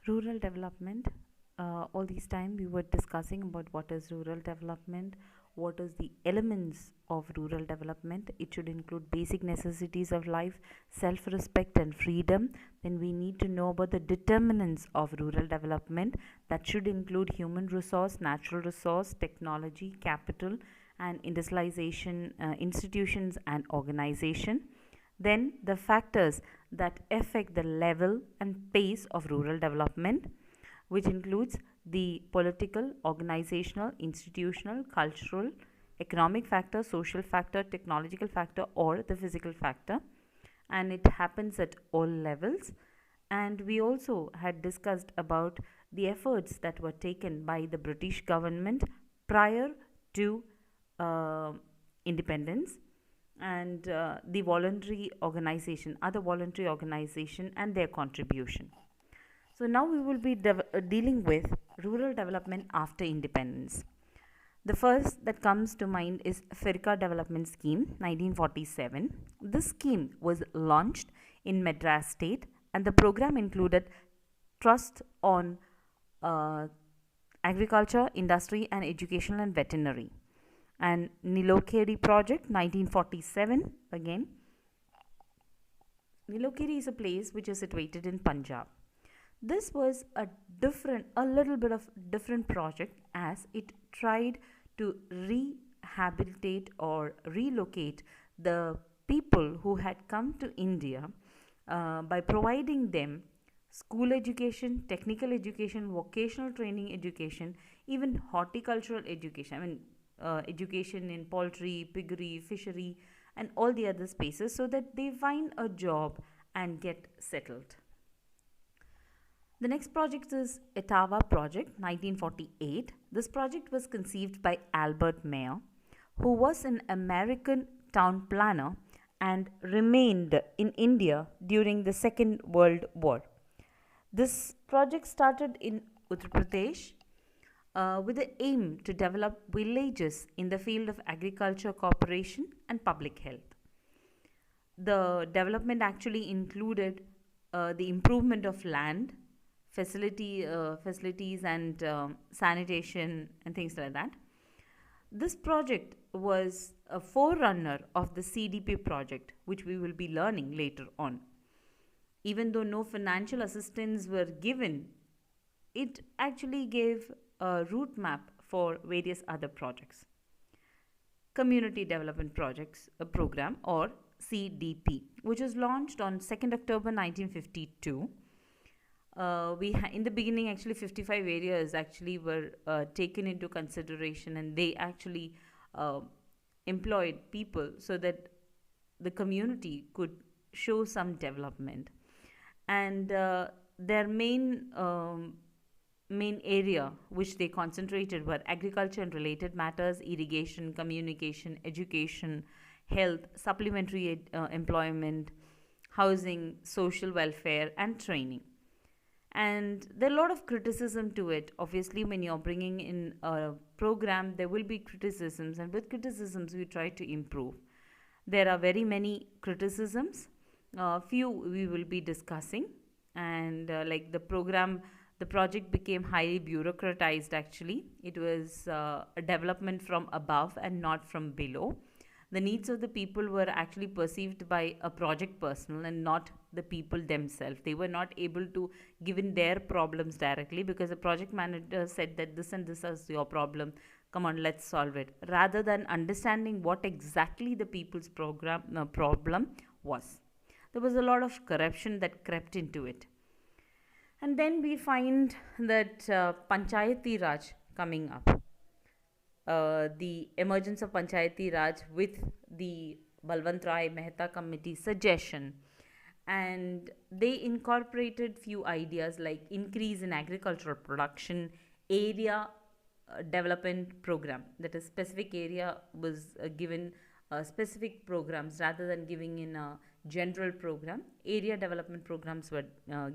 Rural development. All this time we were discussing about what is rural development, what is the elements of rural development. It should include basic necessities of life, self-respect and freedom. Then we need to know about the determinants of rural development. That should include human resource, natural resource, technology, capital and industrialization, institutions and organization. Then the factors that affect the level and pace of rural development, which includes the political, organizational, institutional, cultural, economic factor, social factor, technological factor, or the physical factor. And it happens at all levels. And we also had discussed about the efforts that were taken by the British government prior to independence, and the voluntary organization, other voluntary organization and their contribution. So now we will be dealing with rural development after independence. The first that comes to mind is FERICA Development Scheme 1947. This scheme was launched in Madras state and the program included trust on agriculture, industry and education and veterinary. And Nilokeri project 1947 again. Nilokeri is a place which is situated in Punjab. This was a little bit of different project as it tried to rehabilitate or relocate the people who had come to India by providing them school education, technical education, vocational training education, even horticultural education. Education in poultry, piggery, fishery, and all the other spaces so that they find a job and get settled. The next project is ITAWA project 1948. This project was conceived by Albert Mayer, who was an American town planner and remained in India during the Second World War. This project started in Uttar Pradesh with the aim to develop villages in the field of agriculture, cooperation and public health. The development actually included the improvement of land, facilities and sanitation and things like that. This project was a forerunner of the CDP project, which we will be learning later on. Even though no financial assistance were given, it actually gave a route map for various other projects. Community Development Projects Program or CDP, which was launched on 2nd October 1952. In the beginning actually 55 areas actually were taken into consideration, and they actually employed people so that the community could show some development. And their main area which they concentrated were agriculture and related matters, irrigation, communication, education, health, supplementary employment, housing, social welfare and training. And there are a lot of criticism to it. Obviously, when you're bringing in a program, there will be criticisms, and with criticisms we try to improve. There are very many criticisms. Few we will be discussing, and like the project became highly bureaucratized. Actually, it was a development from above and not from below. The needs of the people were actually perceived by a project personnel and not the people themselves. They were not able to give in their problems directly, because the project manager said that this and this is your problem, come on, let's solve it, rather than understanding what exactly the people's problem was. There was a lot of corruption that crept into it. And then we find that Panchayati Raj coming up. The emergence of Panchayati Raj with the Balwant Rai Mehta committee suggestion, and they incorporated few ideas like increase in agricultural production, area development program, that is specific area was given specific programs rather than giving in a general program. Area development programs were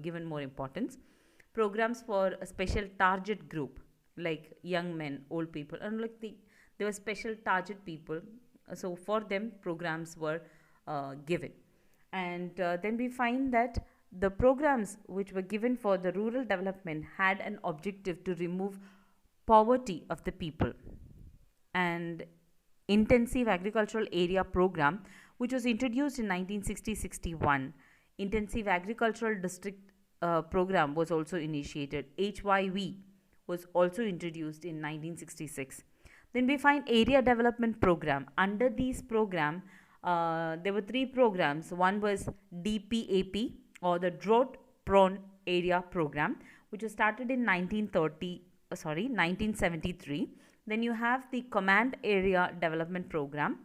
given more importance. Programs for a special target group like young men, old people, and like there were special target people. So for them, programs were given. And then we find that The programs which were given for the rural development had an objective to remove poverty of the people. And intensive agricultural area program, which was introduced in 1960-61. Intensive agricultural district program was also initiated. HYV was also introduced in 1966. Then we find area development program. Under these program, there were three programs. One was DPAP, or the drought prone area program, which was started in 1973. Then you have the command area development program,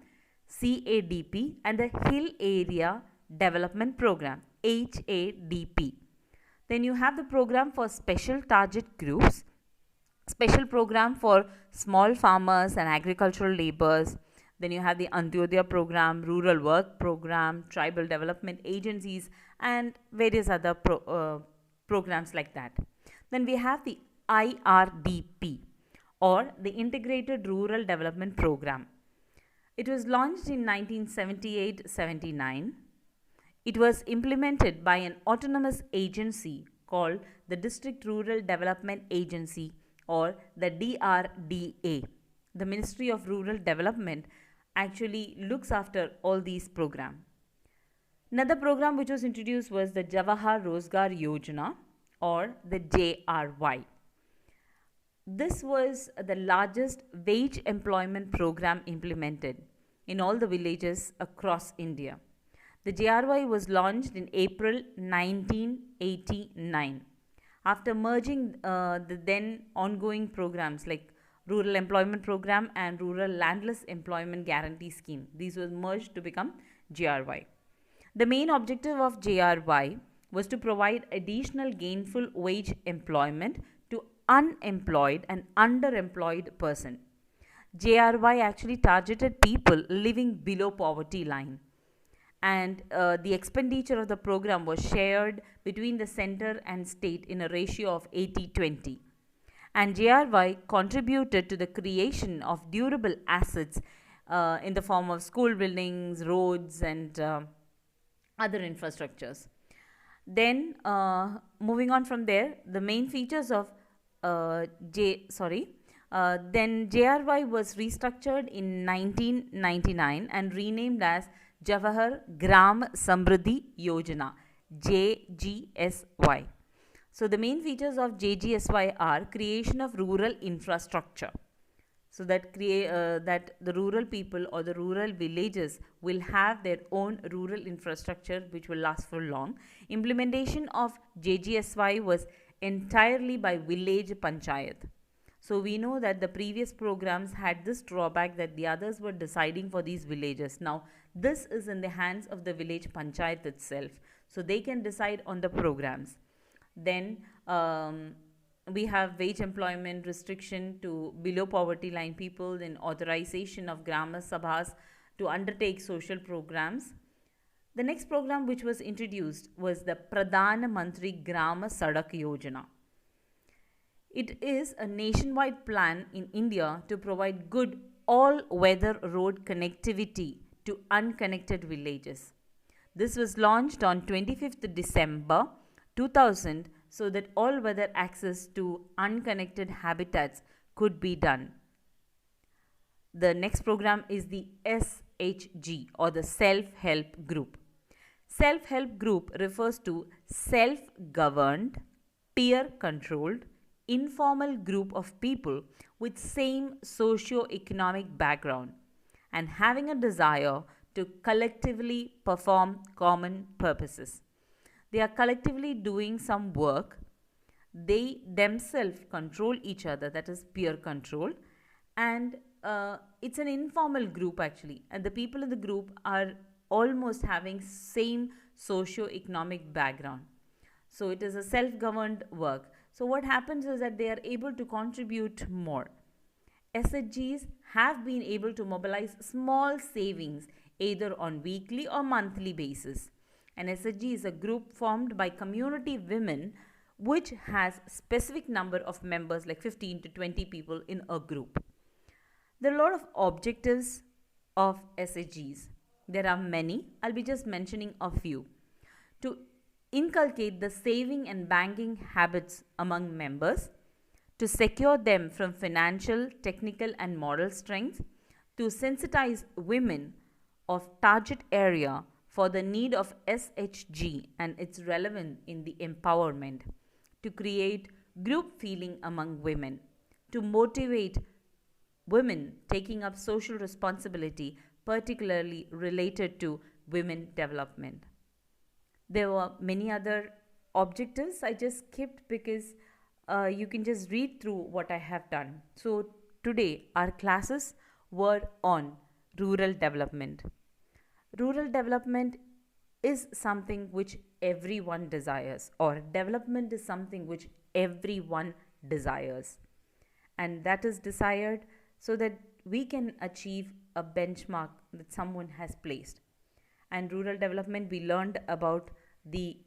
CADP, and the hill area development program, HADP. Then you have the program for special target groups, special program for small farmers and agricultural laborers. Then you have the Antyodaya program, rural work program, tribal development agencies, and various other programs like that. Then we have the IRDP, or the Integrated Rural Development Program. It was launched in 1978-79. It was implemented by an autonomous agency called the District Rural Development Agency, or the DRDA. The Ministry of Rural Development actually looks after all these programs. Another program which was introduced was the Jawahar Rozgar Yojana, or the JRY. This was the largest wage employment program implemented in all the villages across India. The JRY was launched in April 1989 after merging the then ongoing programs like Rural Employment Program and Rural Landless Employment Guarantee Scheme. These were merged to become JRY. The main objective of JRY was to provide additional gainful wage employment to unemployed and underemployed person. JRY actually targeted people living below poverty line, and the expenditure of the program was shared between the center and state in a ratio of 80-20. And JRY contributed to the creation of durable assets in the form of school buildings, roads, and other infrastructures. Then moving on from there, the main features of then JRY was restructured in 1999 and renamed as Jawahar Gram Samriddhi Yojana, JGSY. So the main features of JGSY are creation of rural infrastructure, so that that the rural people or the rural villages will have their own rural infrastructure which will last for long. Implementation of JGSY was entirely by village panchayat. So we know that the previous programs had this drawback that the others were deciding for these villages. Now this is in the hands of the village panchayat itself, so they can decide on the programs. Then we have wage employment restriction to below poverty line people, then authorization of Grama Sabhas to undertake social programs. The next program which was introduced was the Pradhan Mantri Grama Sadak Yojana. It is a nationwide plan in India to provide good all-weather road connectivity to unconnected villages. This was launched on 25th December 2000 so that all-weather access to unconnected habitats could be done. The next program is the SHG, or the Self-Help Group. Self-Help Group refers to self-governed, peer-controlled, informal group of people with same socio-economic background and having a desire to collectively perform common purposes. They are collectively doing some work. They themselves control each other, that is peer control, and it's an informal group actually, and the people in the group are almost having same socio-economic background. So it is a self-governed work. So what happens is that they are able to contribute more. SHGs have been able to mobilize small savings either on weekly or monthly basis. An SHG is a group formed by community women which has specific number of members like 15 to 20 people in a group. There are a lot of objectives of SHGs. There are many. I'll be just mentioning a few. To inculcate the saving and banking habits among members, to secure them from financial, technical, and moral strength, to sensitize women of target area for the need of SHG and its relevance in the empowerment, to create group feeling among women, to motivate women taking up social responsibility, particularly related to women development. There were many other objectives I just skipped because you can just read through what I have done. So, today our classes were on rural development. Rural development is something which everyone desires, or development is something which everyone desires, and that is desired so that we can achieve a benchmark that someone has placed. And rural development, we learned about the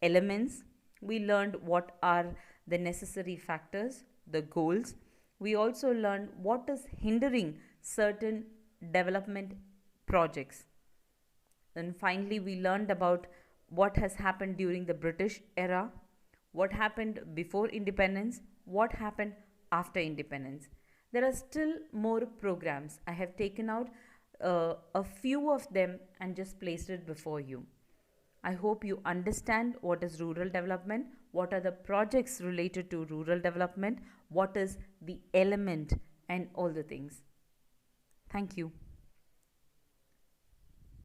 elements, we learned what are the necessary factors, the goals. We also learned what is hindering certain development projects. And finally, we learned about what has happened during the British era, what happened before independence, what happened after independence. There are still more programs. I have taken out a few of them and just placed it before you. I hope you understand what is rural development, what are the projects related to rural development, what is the element, and all the things. Thank you.